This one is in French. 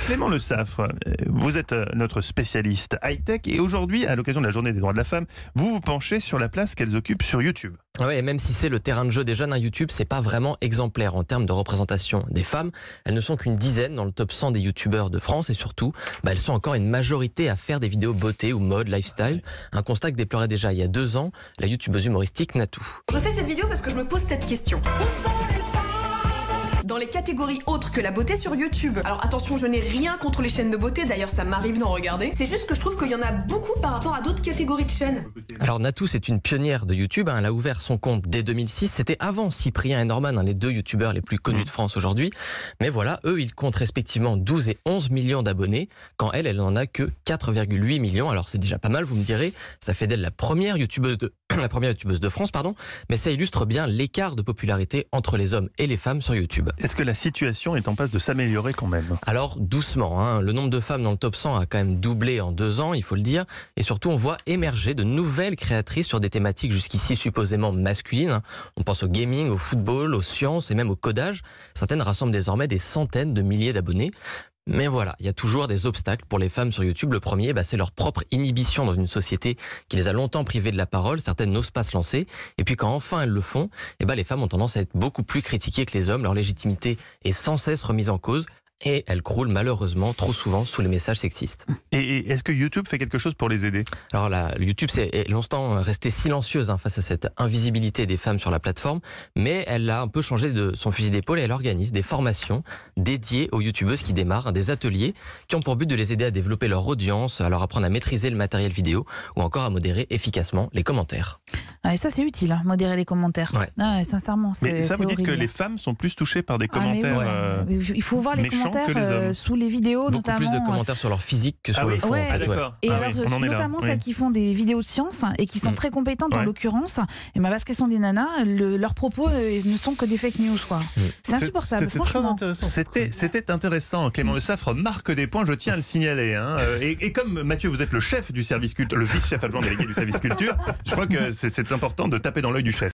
Clément Le Saffre, vous êtes notre spécialiste high-tech et aujourd'hui, à l'occasion de la journée des droits de la femme, vous vous penchez sur la place qu'elles occupent sur YouTube. Oui, et même si c'est le terrain de jeu des jeunes, YouTube, c'est pas vraiment exemplaire en termes de représentation des femmes. Elles ne sont qu'une dizaine dans le top 100 des youtubeurs de France et surtout, elles sont encore une majorité à faire des vidéos beauté ou mode, lifestyle. Un constat que déplorait déjà il y a 2 ans la youtubeuse humoristique Natou. Je fais cette vidéo parce que je me pose cette question. Dans les catégories autres que la beauté sur YouTube. Alors attention, je n'ai rien contre les chaînes de beauté, d'ailleurs ça m'arrive d'en regarder. C'est juste que je trouve qu'il y en a beaucoup par rapport à d'autres catégories de chaînes. Alors Natou, c'est une pionnière de YouTube, elle a ouvert son compte dès 2006, c'était avant Cyprien et Norman, les 2 youtubeurs les plus connus de France aujourd'hui. Mais voilà, eux, ils comptent respectivement 12 et 11 millions d'abonnés, quand elle n'en a que 4,8 millions. Alors c'est déjà pas mal, vous me direz, ça fait d'elle la première youtubeuse de France, mais ça illustre bien l'écart de popularité entre les hommes et les femmes sur YouTube. Est-ce que la situation est en passe de s'améliorer quand même? Alors doucement, le nombre de femmes dans le top 100 a quand même doublé en 2 ans, il faut le dire, et surtout on voit émerger de nouvelles créatrices sur des thématiques jusqu'ici supposément masculines. On pense au gaming, au football, aux sciences et même au codage. Certaines rassemblent désormais des centaines de milliers d'abonnés. Mais voilà, il y a toujours des obstacles pour les femmes sur YouTube. Le premier, c'est leur propre inhibition dans une société qui les a longtemps privées de la parole. Certaines n'osent pas se lancer. Et puis quand enfin elles le font, les femmes ont tendance à être beaucoup plus critiquées que les hommes. Leur légitimité est sans cesse remise en cause. Et elles croulent malheureusement trop souvent sous les messages sexistes. Et est-ce que YouTube fait quelque chose pour les aider? Alors YouTube est longtemps restée silencieuse face à cette invisibilité des femmes sur la plateforme, mais elle a un peu changé de son fusil d'épaule et elle organise des formations dédiées aux youtubeuses qui démarrent, des ateliers qui ont pour but de les aider à développer leur audience, à leur apprendre à maîtriser le matériel vidéo ou encore à modérer efficacement les commentaires. Et ça c'est utile, modérer les commentaires. Ouais. Sincèrement, c'est Mais ça vous dites horrible. que les femmes sont plus touchées par des commentaires il faut voir les méchants commentaires que les hommes. sous les vidéos, Beaucoup notamment. plus de commentaires sur leur physique que sur le fond. Ouais. En fait, D'accord. Et Ah alors, oui, on en est là. notamment Oui. celles qui font des vidéos de science et qui sont très compétentes en l'occurrence. Et ma vaste question des nanas, leurs propos ne sont que des fake news, quoi. C'est insupportable. C'était très franchement. intéressant. C'était intéressant. Clément Le Saffre marque des points, je tiens à le signaler. Et comme Mathieu, vous êtes le chef du service culture, le vice-chef adjoint délégué du service culture, je crois que c'est important de taper dans l'œil du chef.